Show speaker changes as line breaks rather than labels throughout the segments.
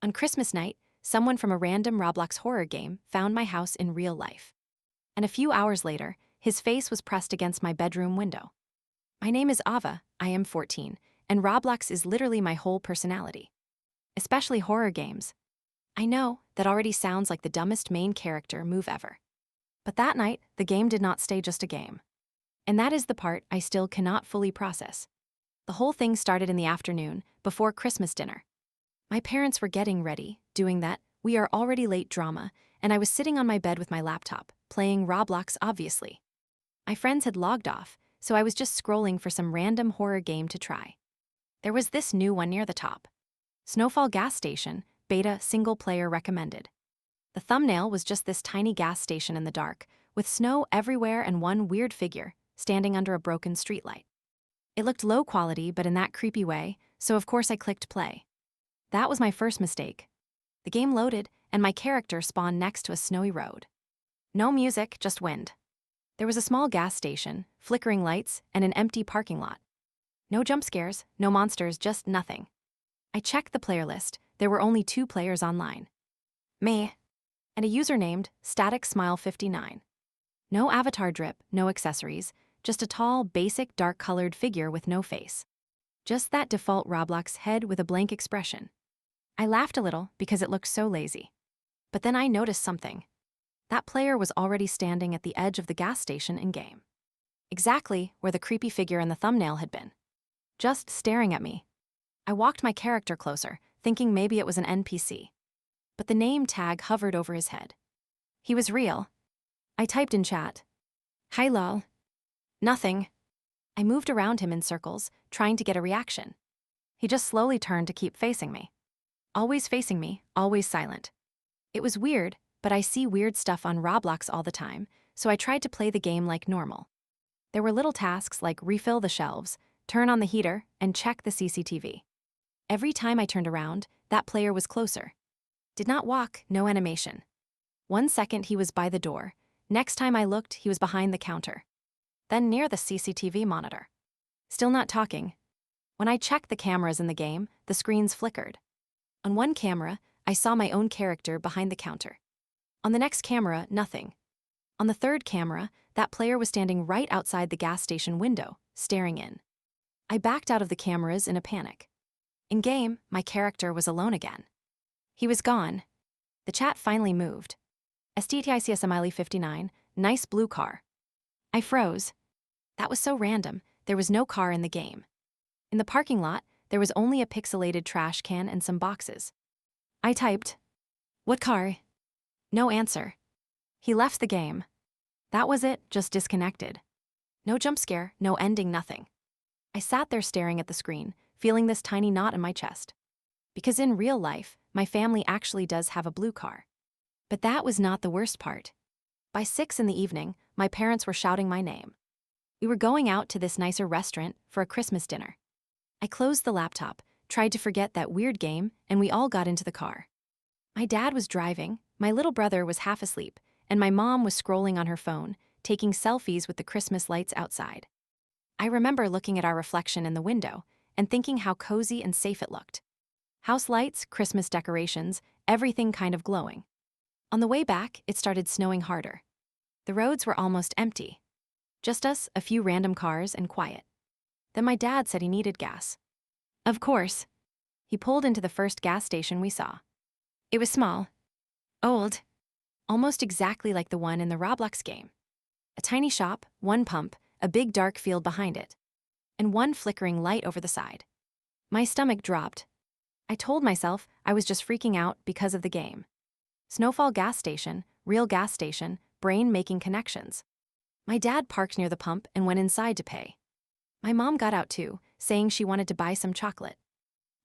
On Christmas night, someone from a random Roblox horror game found my house in real life. And a few hours later, his face was pressed against my bedroom window. My name is Ava, I am 14, and Roblox is literally my whole personality. Especially horror games. I know, that already sounds like the dumbest main character move ever. But that night, the game did not stay just a game. And that is the part I still cannot fully process. The whole thing started in the afternoon, before Christmas dinner. My parents were getting ready, doing that "we are already late" drama, and I was sitting on my bed with my laptop, playing Roblox obviously. My friends had logged off, so I was just scrolling for some random horror game to try. There was this new one near the top. Snowfall Gas Station, beta single player recommended. The thumbnail was just this tiny gas station in the dark, with snow everywhere and one weird figure standing under a broken streetlight. It looked low quality but in that creepy way, so of course I clicked play. That was my first mistake. The game loaded, and my character spawned next to a snowy road. No music, just wind. There was a small gas station, flickering lights, and an empty parking lot. No jump scares, no monsters, just nothing. I checked the player list. There were only 2 players online. Me. And a user named StaticSmile59. No avatar drip, no accessories, just a tall, basic, dark-colored figure with no face. Just that default Roblox head with a blank expression. I laughed a little because it looked so lazy. But then I noticed something. That player was already standing at the edge of the gas station in-game. Exactly where the creepy figure in the thumbnail had been. Just staring at me. I walked my character closer, thinking maybe it was an NPC. But the name tag hovered over his head. He was real. I typed in chat. "Hi lol." Nothing. I moved around him in circles, trying to get a reaction. He just slowly turned to keep facing me. Always facing me, always silent. It was weird, but I see weird stuff on Roblox all the time, so I tried to play the game like normal. There were little tasks like refill the shelves, turn on the heater, and check the CCTV. Every time I turned around, that player was closer. Did not walk, no animation. 1 second he was by the door. Next time I looked, he was behind the counter. Then near the CCTV monitor. Still not talking. When I checked the cameras in the game, the screens flickered. On one camera, I saw my own character behind the counter. On the next camera, nothing. On the third camera, that player was standing right outside the gas station window, staring in. I backed out of the cameras in a panic. In-game, my character was alone again. He was gone. The chat finally moved. STTICSMiley59, nice blue car. I froze. That was so random, there was no car in the game. In the parking lot, there was only a pixelated trash can and some boxes. I typed, "What car?" No answer. He left the game. That was it, just disconnected. No jump scare, no ending, nothing. I sat there staring at the screen, feeling this tiny knot in my chest. Because in real life, my family actually does have a blue car. But that was not the worst part. By 6 in the evening, my parents were shouting my name. We were going out to this nicer restaurant for a Christmas dinner. I closed the laptop, tried to forget that weird game, and we all got into the car. My dad was driving, my little brother was half asleep, and my mom was scrolling on her phone, taking selfies with the Christmas lights outside. I remember looking at our reflection in the window and thinking how cozy and safe it looked. House lights, Christmas decorations, everything kind of glowing. On the way back, it started snowing harder. The roads were almost empty. Just us, a few random cars, and quiet. Then my dad said he needed gas. Of course. He pulled into the first gas station we saw. It was small. Old. Almost exactly like the one in the Roblox game. A tiny shop, one pump, a big dark field behind it. And one flickering light over the side. My stomach dropped. I told myself I was just freaking out because of the game. Snowfall Gas Station, real gas station, brain making connections. My dad parked near the pump and went inside to pay. My mom got out too, saying she wanted to buy some chocolate.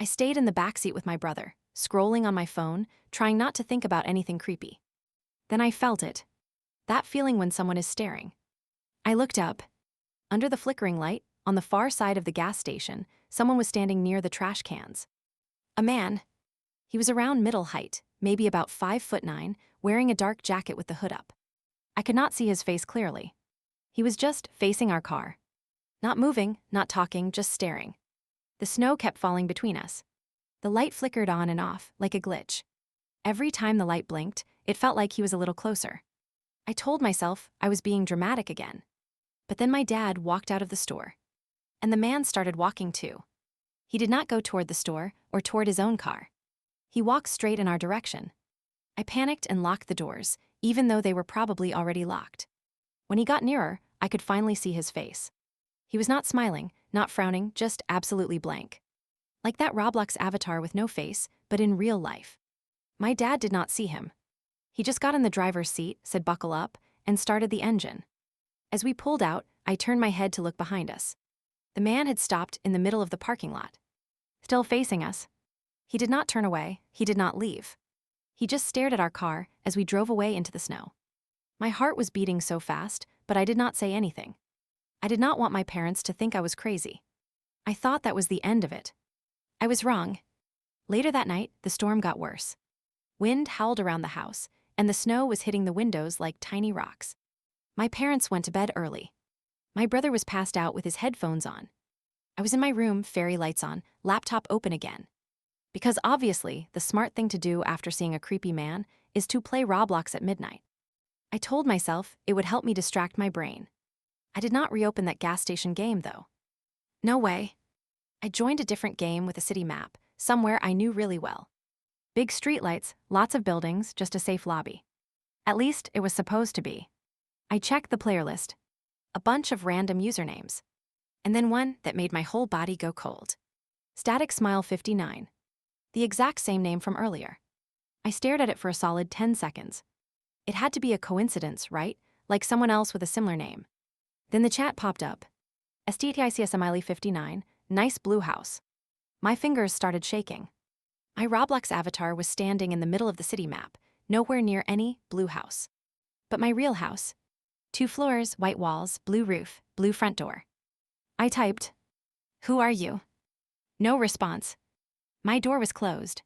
I stayed in the backseat with my brother, scrolling on my phone, trying not to think about anything creepy. Then I felt it. That feeling when someone is staring. I looked up. Under the flickering light, on the far side of the gas station, someone was standing near the trash cans. A man. He was around middle height, maybe about 5'9", wearing a dark jacket with the hood up. I could not see his face clearly. He was just facing our car. Not moving, not talking, just staring. The snow kept falling between us. The light flickered on and off, like a glitch. Every time the light blinked, it felt like he was a little closer. I told myself I was being dramatic again. But then my dad walked out of the store. And the man started walking too. He did not go toward the store or toward his own car. He walked straight in our direction. I panicked and locked the doors, even though they were probably already locked. When he got nearer, I could finally see his face. He was not smiling, not frowning, just absolutely blank. Like that Roblox avatar with no face, but in real life. My dad did not see him. He just got in the driver's seat, said buckle up, and started the engine. As we pulled out, I turned my head to look behind us. The man had stopped in the middle of the parking lot. Still facing us. He did not turn away, he did not leave. He just stared at our car as we drove away into the snow. My heart was beating so fast, but I did not say anything. I did not want my parents to think I was crazy. I thought that was the end of it. I was wrong. Later that night, the storm got worse. Wind howled around the house, and the snow was hitting the windows like tiny rocks. My parents went to bed early. My brother was passed out with his headphones on. I was in my room, fairy lights on, laptop open again. Because obviously, the smart thing to do after seeing a creepy man is to play Roblox at midnight. I told myself it would help me distract my brain. I did not reopen that gas station game, though. No way. I joined a different game with a city map, somewhere I knew really well. Big streetlights, lots of buildings, just a safe lobby. At least it was supposed to be. I checked the player list. A bunch of random usernames. And then one that made my whole body go cold. Static Smile 59. The exact same name from earlier. I stared at it for a solid 10 seconds. It had to be a coincidence, right? Like someone else with a similar name. Then the chat popped up. STTICSMiley 59, nice blue house. My fingers started shaking. My Roblox avatar was standing in the middle of the city map, nowhere near any blue house. But my real house. 2 floors, white walls, blue roof, blue front door. I typed, "Who are you?" No response. My door was closed.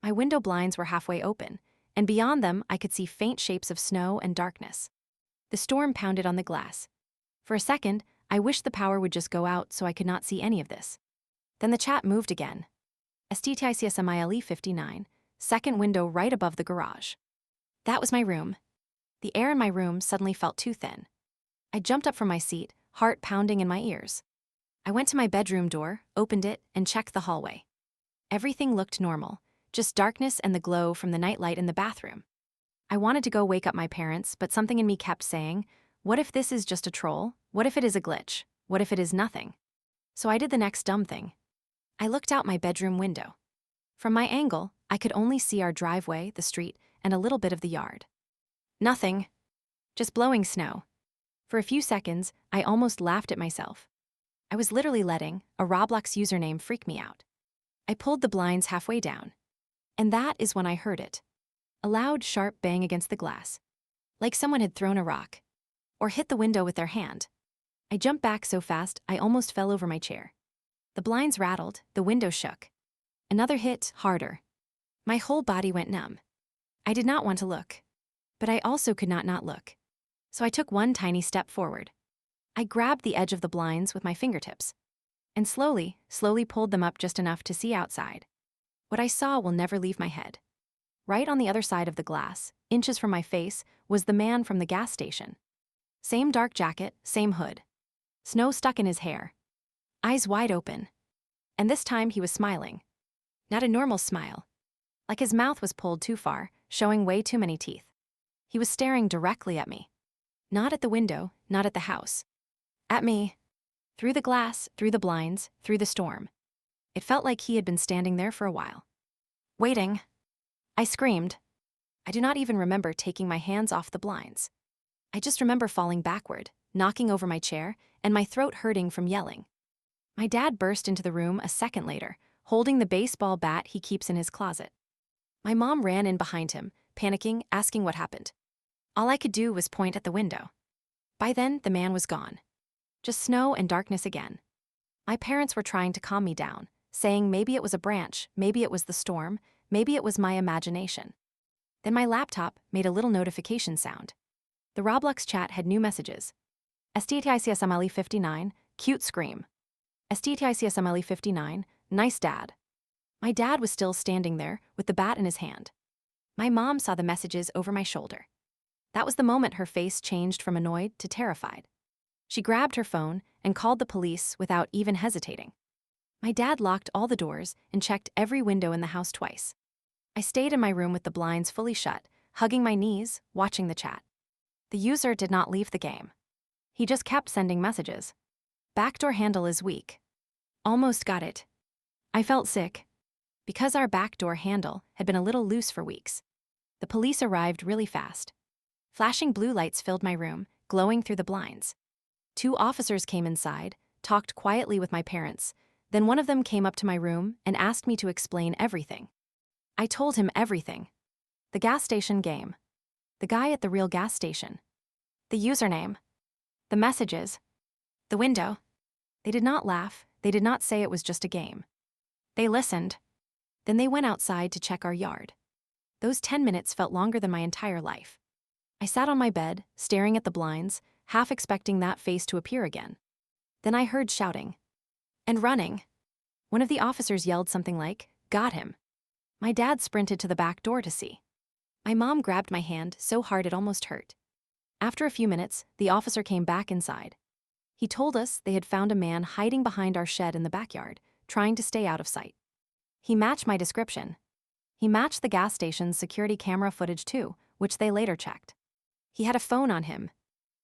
My window blinds were halfway open, and beyond them I could see faint shapes of snow and darkness. The storm pounded on the glass. For a second, I wished the power would just go out so I could not see any of this. Then the chat moved again. STTICSMILE 59, second window right above the garage. That was my room. The air in my room suddenly felt too thin. I jumped up from my seat, heart pounding in my ears. I went to my bedroom door, opened it, and checked the hallway. Everything looked normal, just darkness and the glow from the nightlight in the bathroom. I wanted to go wake up my parents, but something in me kept saying, what if this is just a troll? What if it is a glitch? What if it is nothing? So I did the next dumb thing. I looked out my bedroom window. From my angle, I could only see our driveway, the street, and a little bit of the yard. Nothing. Just blowing snow. For a few seconds, I almost laughed at myself. I was literally letting a Roblox username freak me out. I pulled the blinds halfway down. And that is when I heard it. A loud, sharp bang against the glass. Like someone had thrown a rock. Or hit the window with their hand. I jumped back so fast, I almost fell over my chair. The blinds rattled, the window shook. Another hit, harder. My whole body went numb. I did not want to look. But I also could not look. So I took one tiny step forward. I grabbed the edge of the blinds with my fingertips. And slowly pulled them up just enough to see outside. What I saw will never leave my head. Right on the other side of the glass, inches from my face, was the man from the gas station. Same dark jacket, same hood. Snow stuck in his hair. Eyes wide open. And this time he was smiling. Not a normal smile. Like his mouth was pulled too far, showing way too many teeth. He was staring directly at me. Not at the window, not at the house. At me. Through the glass, through the blinds, through the storm. It felt like he had been standing there for a while. Waiting. I screamed. I do not even remember taking my hands off the blinds. I just remember falling backward, knocking over my chair, and my throat hurting from yelling. My dad burst into the room a second later, holding the baseball bat he keeps in his closet. My mom ran in behind him, panicking, asking what happened. All I could do was point at the window. By then, the man was gone. Just snow and darkness again. My parents were trying to calm me down, saying maybe it was a branch, maybe it was the storm, maybe it was my imagination. Then my laptop made a little notification sound. The Roblox chat had new messages. STTICSMLE 59, cute scream. STTICSMLE 59, nice dad. My dad was still standing there with the bat in his hand. My mom saw the messages over my shoulder. That was the moment her face changed from annoyed to terrified. She grabbed her phone and called the police without even hesitating. My dad locked all the doors and checked every window in the house twice. I stayed in my room with the blinds fully shut, hugging my knees, watching the chat. The user did not leave the game. He just kept sending messages. Backdoor handle is weak. Almost got it. I felt sick. Because our backdoor handle had been a little loose for weeks. The police arrived really fast. Flashing blue lights filled my room, glowing through the blinds. 2 officers came inside, talked quietly with my parents, then one of them came up to my room and asked me to explain everything. I told him everything. The gas station game. The guy at the real gas station. The username. The messages. The window. They did not laugh, they did not say it was just a game. They listened. Then they went outside to check our yard. Those 10 minutes felt longer than my entire life. I sat on my bed, staring at the blinds, half expecting that face to appear again. Then I heard shouting. And running. One of the officers yelled something like, "Got him." My dad sprinted to the back door to see. My mom grabbed my hand so hard it almost hurt. After a few minutes, the officer came back inside. He told us they had found a man hiding behind our shed in the backyard, trying to stay out of sight. He matched my description. He matched the gas station's security camera footage too, which they later checked. He had a phone on him.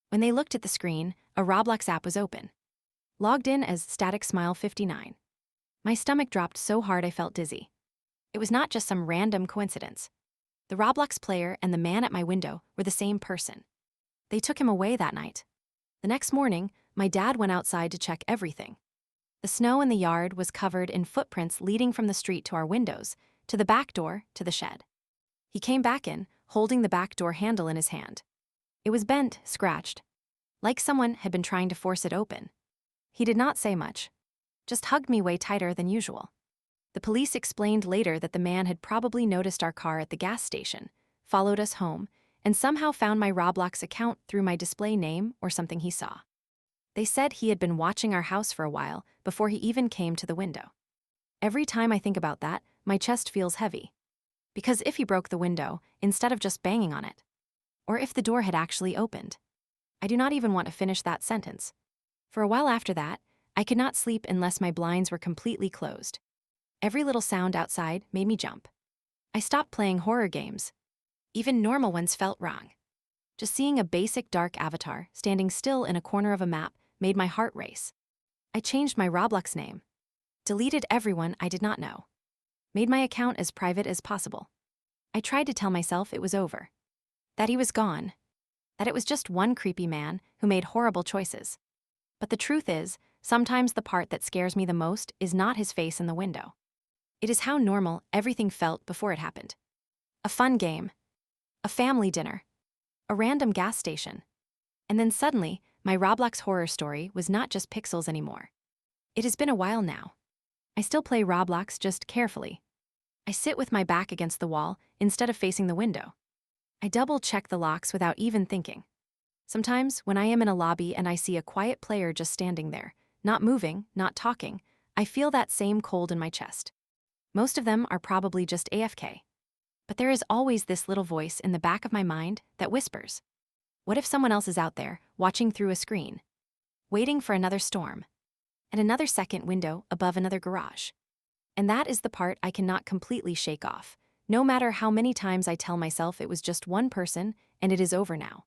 When they looked at the screen, a Roblox app was open. Logged in as Static Smile 59. My stomach dropped so hard I felt dizzy. It was not just some random coincidence. The Roblox player and the man at my window were the same person. They took him away that night. The next morning, my dad went outside to check everything. The snow in the yard was covered in footprints leading from the street to our windows, to the back door, to the shed. He came back in, holding the back door handle in his hand. It was bent, scratched, like someone had been trying to force it open. He did not say much, just hugged me way tighter than usual. The police explained later that the man had probably noticed our car at the gas station, followed us home, and somehow found my Roblox account through my display name or something he saw. They said he had been watching our house for a while before he even came to the window. Every time I think about that, my chest feels heavy. Because if he broke the window, instead of just banging on it, or if the door had actually opened, I do not even want to finish that sentence. For a while after that, I could not sleep unless my blinds were completely closed. Every little sound outside made me jump. I stopped playing horror games. Even normal ones felt wrong. Just seeing a basic dark avatar standing still in a corner of a map made my heart race. I changed my Roblox name. Deleted everyone I did not know. Made my account as private as possible. I tried to tell myself it was over. That he was gone. That it was just one creepy man who made horrible choices. But the truth is, sometimes the part that scares me the most is not his face in the window. It is how normal everything felt before it happened. A fun game. A family dinner. A random gas station. And then suddenly, my Roblox horror story was not just pixels anymore. It has been a while now. I still play Roblox, just carefully. I sit with my back against the wall instead of facing the window. I double-check the locks without even thinking. Sometimes, when I am in a lobby and I see a quiet player just standing there, not moving, not talking, I feel that same cold in my chest. Most of them are probably just AFK. But there is always this little voice in the back of my mind that whispers. What if someone else is out there, watching through a screen? Waiting for another storm. And another second window above another garage. And that is the part I cannot completely shake off, no matter how many times I tell myself it was just one person and it is over now.